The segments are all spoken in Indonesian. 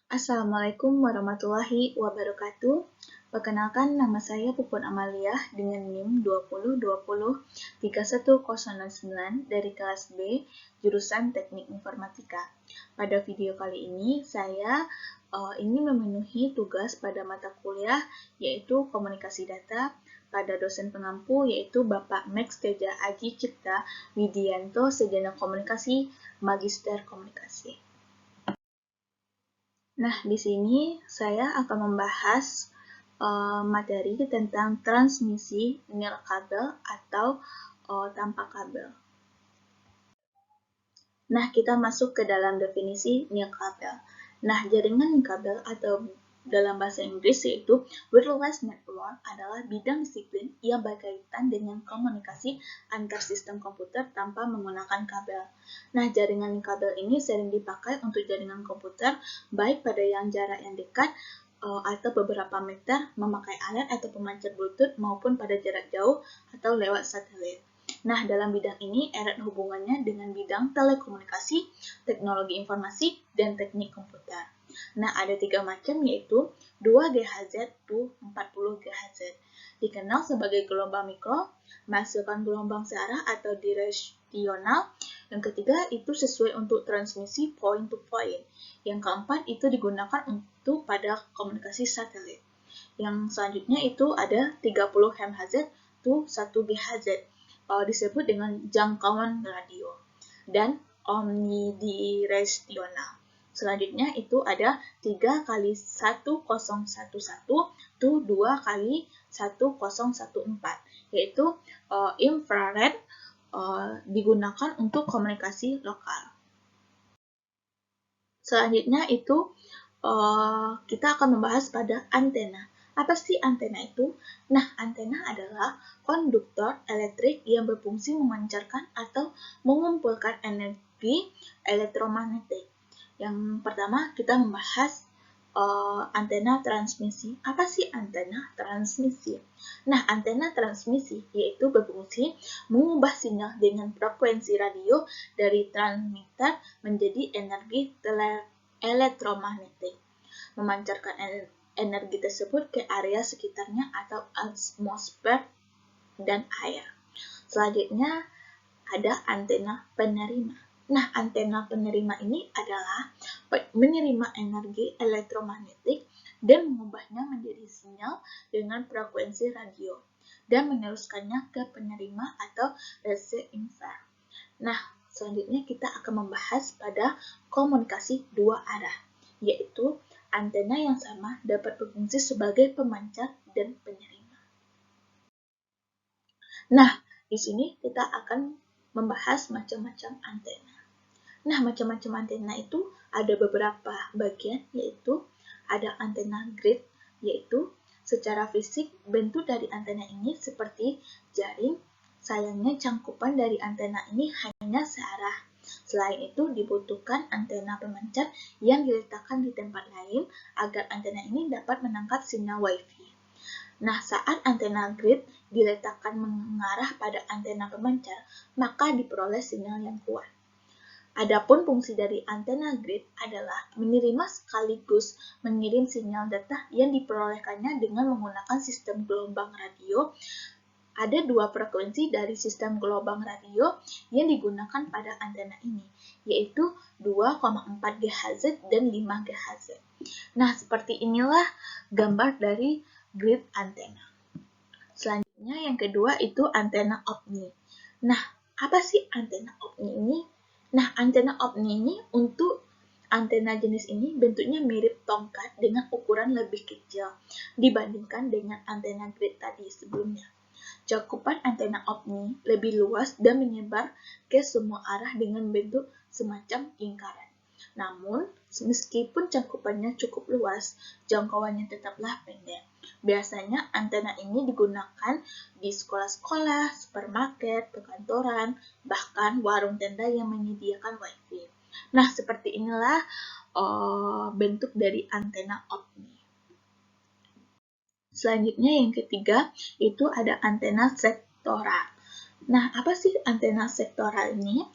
Assalamualaikum warahmatullahi wabarakatuh. Perkenalkan, nama saya Puput Amaliah dengan NIM 2020-31009 dari kelas B, jurusan Teknik Informatika. Pada video kali ini, saya ingin memenuhi tugas pada mata kuliah yaitu Komunikasi Data pada dosen pengampu yaitu Bapak Max Teja Aji Cipta Widianto, Sarjana Komunikasi, Magister Komunikasi. Nah, di sini saya akan membahas materi tentang transmisi nirkabel atau tanpa kabel. Nah, kita masuk ke dalam definisi nirkabel. Nah, jaringan nirkabel atau dalam bahasa Inggris yaitu wireless network adalah bidang disiplin yang berkaitan dengan komunikasi antar sistem komputer tanpa menggunakan kabel. Nah, jaringan kabel ini sering dipakai untuk jaringan komputer baik pada yang jarak yang dekat atau beberapa meter memakai alat atau pemancar Bluetooth maupun pada jarak jauh atau lewat satelit. Nah, dalam bidang ini erat hubungannya dengan bidang telekomunikasi, teknologi informasi, dan teknik komputer. Nah, ada 3 macam yaitu 2 GHz to 40 GHz. Dikenal sebagai gelombang mikro, menghasilkan gelombang searah atau direksional. Yang ketiga itu sesuai untuk transmisi point to point. Yang keempat itu digunakan untuk pada komunikasi satelit. Yang selanjutnya itu ada 30 MHz to 1 GHz. Disebut dengan jangkauan radio dan omnidireksional. Selanjutnya itu ada 3 kali 1011 to 2 kali 1014, yaitu infrared digunakan untuk komunikasi lokal. Selanjutnya itu kita akan membahas pada antena. Apa sih antena itu? Nah, antena adalah konduktor elektrik yang berfungsi memancarkan atau mengumpulkan energi elektromagnetik. Yang pertama, kita membahas antena transmisi. Apa sih antena transmisi? Nah, antena transmisi yaitu berfungsi mengubah sinyal dengan frekuensi radio dari transmitter menjadi energi elektromagnetik, memancarkan energi tersebut ke area sekitarnya atau atmosfer dan air. Selanjutnya ada antena penerima. Nah, antena penerima ini adalah menerima energi elektromagnetik dan mengubahnya menjadi sinyal dengan frekuensi radio dan meneruskannya ke penerima atau receiver. Nah, selanjutnya kita akan membahas pada komunikasi dua arah, yaitu antena yang sama dapat berfungsi sebagai pemancar dan penerima. Nah, di sini kita akan membahas macam-macam antena. Nah, macam-macam antena itu ada beberapa bagian, yaitu ada antena grid, yaitu secara fisik bentuk dari antena ini seperti jaring. Sayangnya cangkupan dari antena ini hanya searah. Selain itu dibutuhkan antena pemancar yang diletakkan di tempat lain agar antena ini dapat menangkap sinyal Wi-Fi. Nah, saat antena grid diletakkan mengarah pada antena pemancar, maka diperoleh sinyal yang kuat. Adapun fungsi dari antena grid adalah menerima sekaligus mengirim sinyal data yang diperolehkannya dengan menggunakan sistem gelombang radio. Ada 2 frekuensi dari sistem gelombang radio yang digunakan pada antena ini, yaitu 2,4 GHz dan 5 GHz. Nah, seperti inilah gambar dari grid antena. Selanjutnya yang kedua itu antena OVNI. Nah, apa sih antena OVNI ini? Nah, antena OVNI ini untuk antena jenis ini bentuknya mirip tongkat dengan ukuran lebih kecil dibandingkan dengan antena grid tadi sebelumnya. Cakupan antena OVNI lebih luas dan menyebar ke semua arah dengan bentuk semacam lingkaran. Namun, meskipun cakupannya cukup luas, jangkauannya tetaplah pendek. Biasanya antena ini digunakan di sekolah-sekolah, supermarket, perkantoran, bahkan warung tenda yang menyediakan Wi-Fi. Nah, seperti inilah bentuk dari antena OVNI. Selanjutnya yang ketiga itu ada antena sektoral. Nah, apa sih antena sektoral ini?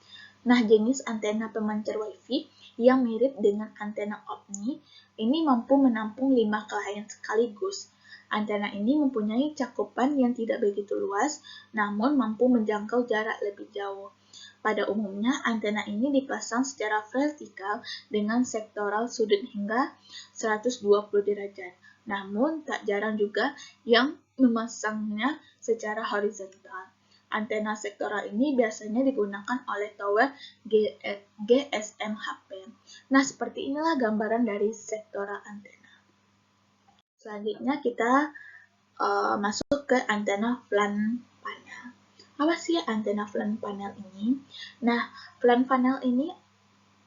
Nah, jenis antena pemancar Wi-Fi yang mirip dengan antena OVNI, ini mampu menampung 5 klien sekaligus. Antena ini mempunyai cakupan yang tidak begitu luas, namun mampu menjangkau jarak lebih jauh. Pada umumnya, antena ini dipasang secara vertikal dengan sektoral sudut hingga 120 derajat. Namun, tak jarang juga yang memasangnya secara horizontal. Antena sektoral ini biasanya digunakan oleh tower GSM HP. Nah, seperti inilah gambaran dari sektoral antena. Selanjutnya kita masuk ke antena flank panel. Apa sih antena flank panel ini? Nah, flank panel ini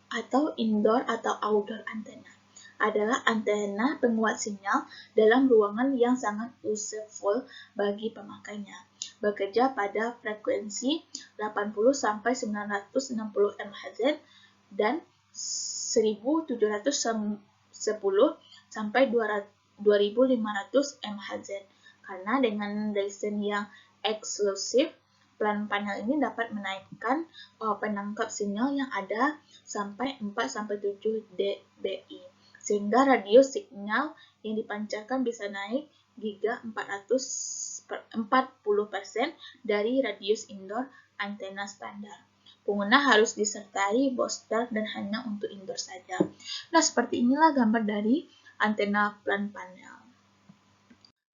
atau indoor atau outdoor antena adalah antena penguat sinyal dalam ruangan yang sangat useful bagi pemakainya. Bekerja pada frekuensi 80 sampai 960 MHz dan 1710 sampai 2500 MHz. Karena dengan desain yang eksklusif, flank panel ini dapat menaikkan penangkap sinyal yang ada sampai 4-7 dBi, sehingga radius sinyal yang dipancarkan bisa naik giga 40% dari radius indoor antena standar. Pengguna harus disertai booster dan hanya untuk indoor saja. Nah, seperti inilah gambar dari antena flank panel.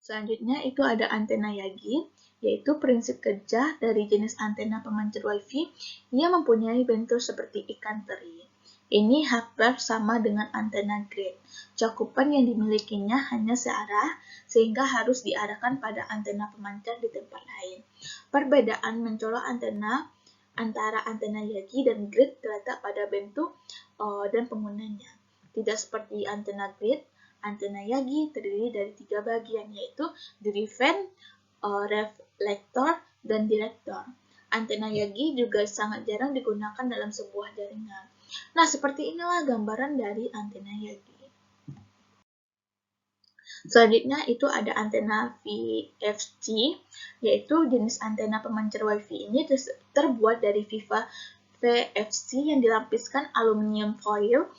Selanjutnya itu ada antena Yagi, yaitu prinsip kerja dari jenis antena pemancar WiFi yang mempunyai bentuk seperti ikan teri. Ini hampir sama dengan antena grid. Cakupan yang dimilikinya hanya searah, sehingga harus diarahkan pada antena pemancar di tempat lain. Perbedaan mencolok antena antara antena Yagi dan grid terletak pada bentuk dan penggunanya. Tidak seperti antena grid, antena Yagi terdiri dari 3 bagian, yaitu driven, reflektor, dan direktor. Antena Yagi juga sangat jarang digunakan dalam sebuah jaringan. Nah, seperti inilah gambaran dari antena Yagi. Selanjutnya itu ada antena VFC, yaitu jenis antena pemancar WiFi ini terbuat dari VFC yang dilapiskan aluminium foil.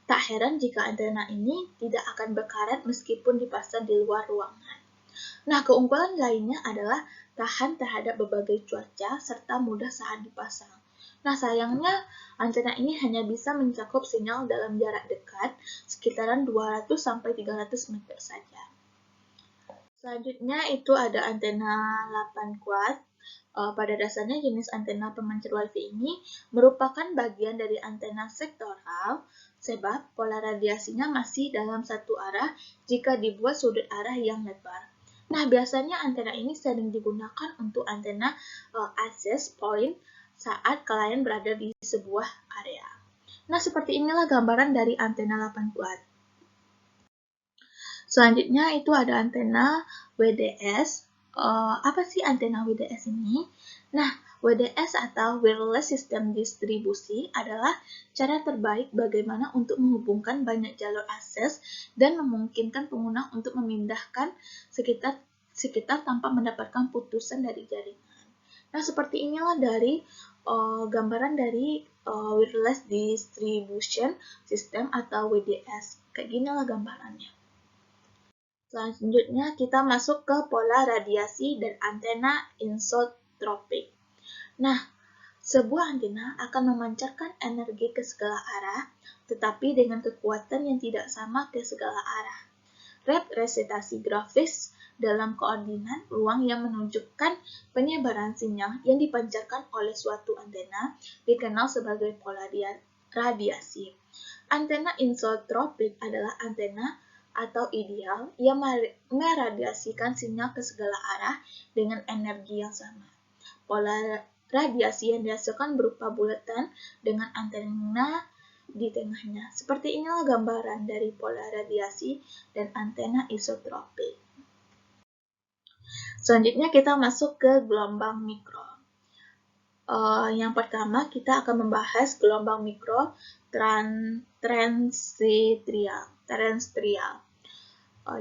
Tak heran jika antena ini tidak akan berkarat meskipun dipasang di luar ruangan. Nah, keunggulan lainnya adalah tahan terhadap berbagai cuaca serta mudah saat dipasang. Nah, sayangnya antena ini hanya bisa mencakup sinyal dalam jarak dekat, sekitaran 200-300 meter saja. Selanjutnya itu ada antena 8 quad. Pada dasarnya jenis antena pemancar WiFi ini merupakan bagian dari antena sektoral, sebab pola radiasinya masih dalam satu arah jika dibuat sudut arah yang lebar. Nah, biasanya antena ini sering digunakan untuk antena access point saat klien berada di sebuah area. Nah, seperti inilah gambaran dari antena 8 quad. Selanjutnya itu ada antena WDS. Apa sih antena WDS ini? Nah, WDS atau Wireless System Distribusi adalah cara terbaik bagaimana untuk menghubungkan banyak jalur akses dan memungkinkan pengguna untuk memindahkan sekitar tanpa mendapatkan putusan dari jaringan. Nah, seperti inilah dari gambaran dari Wireless Distribution System atau WDS. Kayak ginilah gambarannya. Selanjutnya kita masuk ke pola radiasi dan antena isotropik. Nah, sebuah antena akan memancarkan energi ke segala arah, tetapi dengan kekuatan yang tidak sama ke segala arah. Representasi grafis dalam koordinat ruang yang menunjukkan penyebaran sinyal yang dipancarkan oleh suatu antena dikenal sebagai pola radiasi. Antena isotropik adalah antena atau ideal yang meradiasikan sinyal ke segala arah dengan energi yang sama. Pola radiasi yang dihasilkan berupa bulatan dengan antena di tengahnya. Seperti inilah gambaran dari pola radiasi dan antena isotropik. Selanjutnya kita masuk ke gelombang mikro. Yang pertama kita akan membahas gelombang mikro terestrial,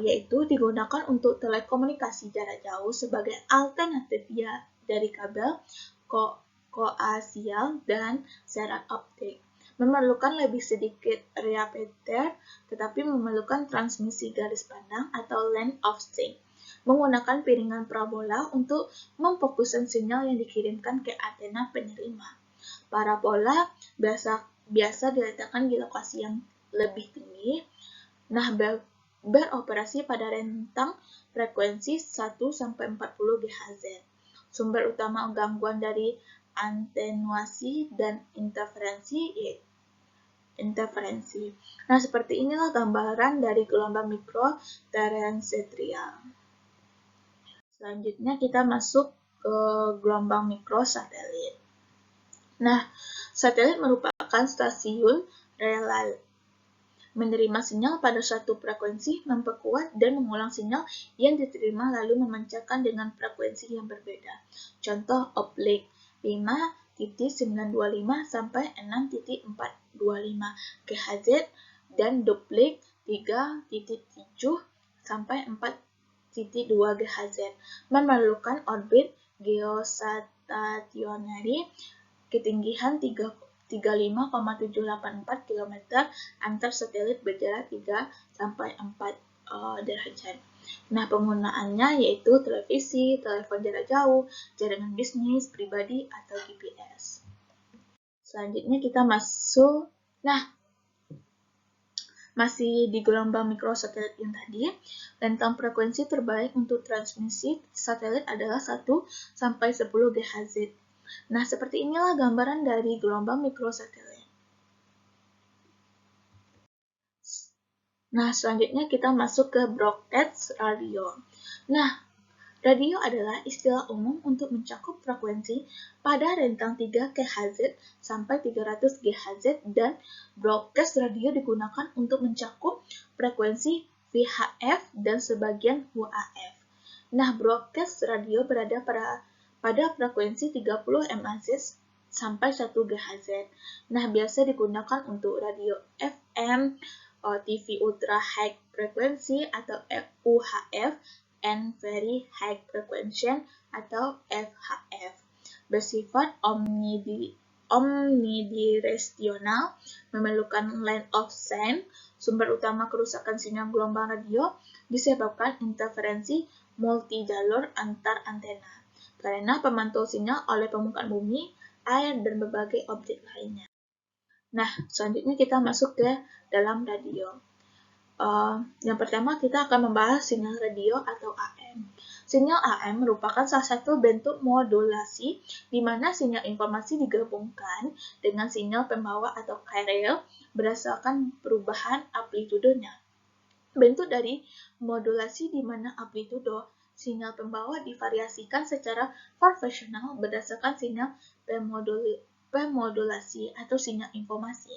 yaitu digunakan untuk telekomunikasi jarak jauh sebagai alternatif dari kabel koaksial dan serat optik. memerlukan lebih sedikit area peter, tetapi memerlukan transmisi garis pandang atau length of sync, menggunakan piringan parabola untuk memfokuskan sinyal yang dikirimkan ke antena penerima. Parabola biasa diletakkan di lokasi yang lebih tinggi. Nah, beroperasi pada rentang frekuensi 1-40 GHz. Sumber utama gangguan dari atenuasi dan interferensi yaitu interferensi. Nah, seperti inilah gambaran dari gelombang mikro terenstrial. Selanjutnya kita masuk ke gelombang mikro satelit. Nah, satelit merupakan stasiun relay menerima sinyal pada suatu frekuensi, memperkuat dan mengulang sinyal yang diterima lalu memancarkan dengan frekuensi yang berbeda. Contoh oblik 5.925 sampai 6.425 GHz dan duplik 3.7 sampai 4.2 GHz memerlukan orbit geostationary ketinggian 35,784 km antar satelit berjarak 3-4 derajat. Nah, penggunaannya yaitu televisi, telepon jarak jauh, jaringan bisnis, pribadi, atau GPS. Selanjutnya kita masuk, masih di gelombang mikrosatelit yang tadi, rentang frekuensi terbaik untuk transmisi satelit adalah 1-10 GHz. Nah, seperti inilah gambaran dari gelombang mikrosatelit. Nah, selanjutnya kita masuk ke broadcast radio. Nah, radio adalah istilah umum untuk mencakup frekuensi pada rentang 3 GHz sampai 300 GHz dan broadcast radio digunakan untuk mencakup frekuensi VHF dan sebagian UHF. Nah, broadcast radio berada pada frekuensi 30 MHz sampai 1 GHz. Nah, biasa digunakan untuk radio FM, TV ultra high frequency atau UHF, and very high frequency atau VHF. Bersifat omnidirectional, memerlukan length of sync. Sumber utama kerusakan sinyal gelombang radio disebabkan interferensi multijalur antar antena karena pemantau sinyal oleh permukaan bumi, air, dan berbagai objek lainnya. Nah, selanjutnya kita masuk ke dalam radio. Yang pertama kita akan membahas sinyal radio atau AM. Sinyal AM merupakan salah satu bentuk modulasi di mana sinyal informasi digabungkan dengan sinyal pembawa atau carrier berdasarkan perubahan amplitudenya. Bentuk dari modulasi di mana amplitudo sinyal pembawa divariasikan secara proporsional berdasarkan sinyal pemodulasi atau sinyal informasi.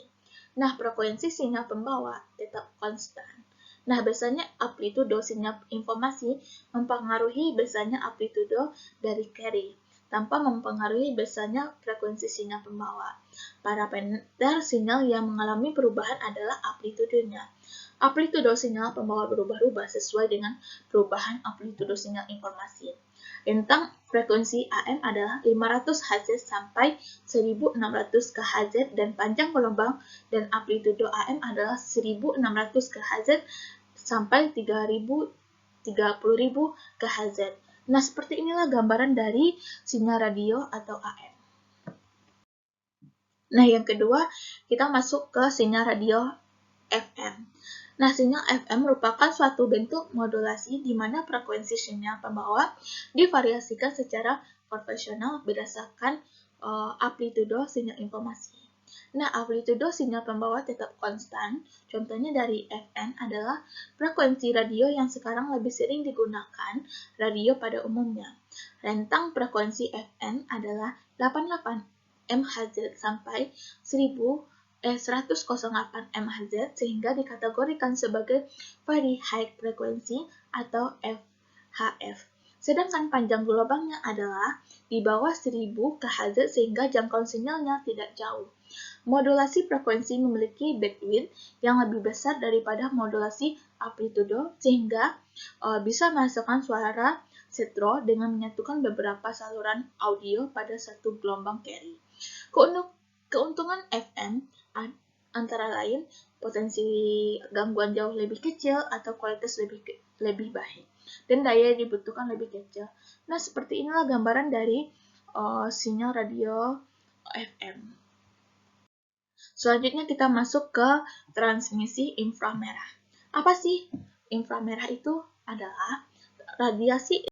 Nah, frekuensi sinyal pembawa tetap konstan. Nah, biasanya amplitudo sinyal informasi mempengaruhi biasanya amplitudo dari carrier, tanpa mempengaruhi biasanya frekuensi sinyal pembawa. Parameter sinyal yang mengalami perubahan adalah amplitudenya. Amplitudo sinyal pembawa berubah-ubah sesuai dengan perubahan amplitudo sinyal informasi. Rentang frekuensi AM adalah 500 Hz sampai 1600 kHz dan panjang gelombang dan amplitudo AM adalah 1600 kHz sampai 30.000 kHz. Nah, seperti inilah gambaran dari sinyal radio atau AM. Nah, yang kedua, kita masuk ke sinyal radio FM. Nah, sinyal FM merupakan suatu bentuk modulasi di mana frekuensi sinyal pembawa divariasikan secara proporsional berdasarkan amplitudo sinyal informasi. Nah, amplitudo sinyal pembawa tetap konstan. Contohnya dari FM adalah frekuensi radio yang sekarang lebih sering digunakan radio pada umumnya. Rentang frekuensi FM adalah 88 MHz sampai 108 MHz sehingga dikategorikan sebagai very high frequency atau VHF. Sedangkan panjang gelombangnya adalah di bawah 1000 kHz sehingga jangkauan sinyalnya tidak jauh. Modulasi frekuensi memiliki bandwidth yang lebih besar daripada modulasi amplitudo sehingga bisa menghasilkan suara stereo dengan menyatukan beberapa saluran audio pada satu gelombang carrier. Keuntungan FM antara lain potensi gangguan jauh lebih kecil atau kualitas lebih baik dan daya yang dibutuhkan lebih kecil. Nah, seperti inilah gambaran dari sinyal radio FM. Selanjutnya kita masuk ke transmisi inframerah. Apa sih? Inframerah itu adalah radiasi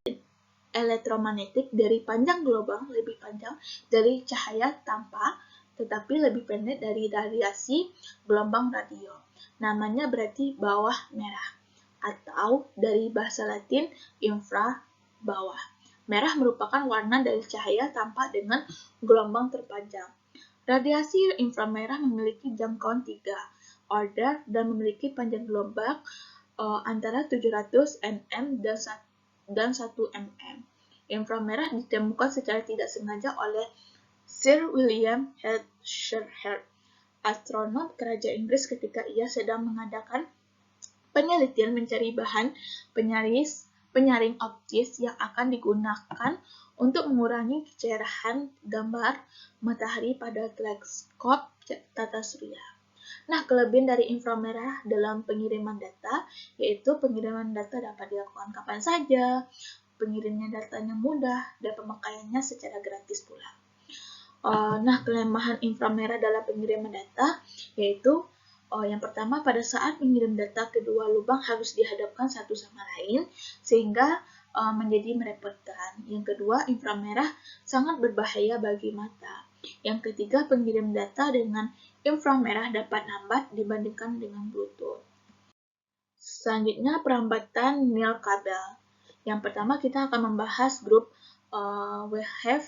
elektromagnetik dari panjang gelombang lebih panjang dari cahaya tanpa, tetapi lebih pendek dari radiasi gelombang radio. Namanya berarti bawah merah, atau dari bahasa Latin infra, bawah. Merah merupakan warna dari cahaya tanpa dengan gelombang terpanjang. Radiasi inframerah memiliki jangkauan 3 order dan memiliki panjang gelombang antara 700 nm dan 1 mm. Inframerah ditemukan secara tidak sengaja oleh Sir William Herschel, astronom kerajaan Inggris ketika ia sedang mengadakan penelitian mencari bahan penyaring optis yang akan digunakan untuk mengurangi kecerahan gambar matahari pada teleskop tata surya. Nah, kelebihan dari inframerah dalam pengiriman data, yaitu pengiriman data dapat dilakukan kapan saja, pengirimnya datanya mudah, dan pemakaiannya secara gratis pula. Nah, kelemahan inframerah dalam pengiriman data, yaitu yang pertama, pada saat mengirim data, kedua lubang harus dihadapkan satu sama lain, sehingga menjadi merepotkan. Yang kedua, inframerah sangat berbahaya bagi mata. Yang ketiga, pengirim data dengan inframerah dapat lambat dibandingkan dengan Bluetooth. Selanjutnya, perambatan nil kabel. Yang pertama, kita akan membahas grup wave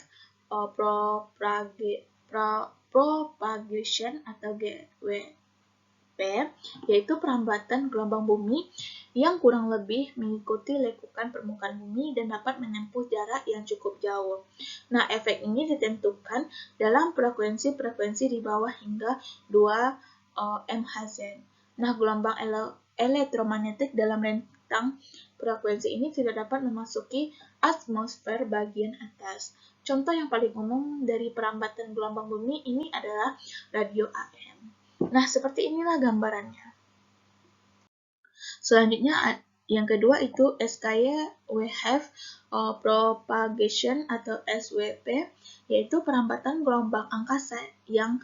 propagation atau GWP, yaitu perambatan gelombang bumi yang kurang lebih mengikuti lekukan permukaan bumi dan dapat menempuh jarak yang cukup jauh. Nah, efek ini ditentukan dalam frekuensi di bawah hingga 2 MHz. Nah, gelombang elektromagnetik dalam rentang frekuensi ini tidak dapat memasuki atmosfer bagian atas. Contoh yang paling umum dari perambatan gelombang bumi ini adalah radio AM. Nah, seperti inilah gambarannya. Selanjutnya, yang kedua itu SKY wave propagation atau SWP, yaitu perambatan gelombang angkasa yang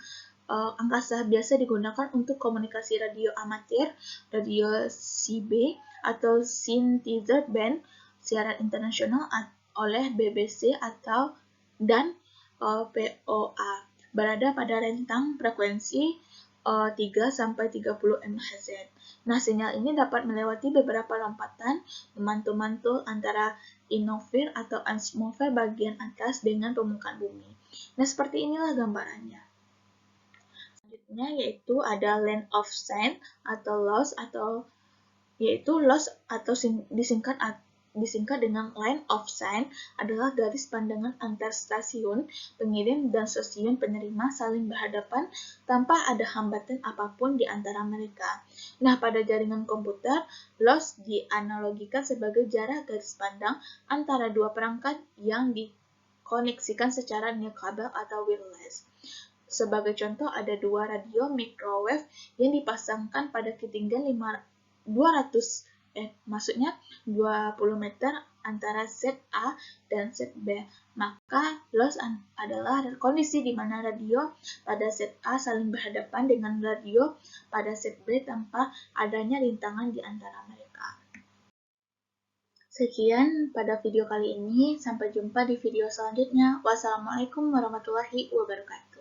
angkasa biasa digunakan untuk komunikasi radio amatir, radio CB atau synthesis band, siaran internasional oleh BBC dan POA, berada pada rentang frekuensi 3–30 MHz. Nah, sinyal ini dapat melewati beberapa lompatan memantul-mantul antara ionosfer atau atmosfer bagian atas dengan permukaan bumi. Nah, seperti inilah gambarannya. Selanjutnya yaitu ada line of sight atau loss atau disingkat dengan line of sight adalah garis pandangan antar stasiun pengirim dan stasiun penerima saling berhadapan tanpa ada hambatan apapun di antara mereka. Nah, pada jaringan komputer, loss dianalogikan sebagai jarak garis pandang antara dua perangkat yang dikoneksikan secara nirkabel atau wireless. Sebagai contoh, ada dua radio microwave yang dipasangkan pada ketinggian 20 meter antara ZA dan ZB. Maka loss adalah kondisi di mana radio pada ZA saling berhadapan dengan radio pada ZB tanpa adanya rintangan di antara mereka. Sekian pada video kali ini, sampai jumpa di video selanjutnya. Wassalamualaikum warahmatullahi wabarakatuh.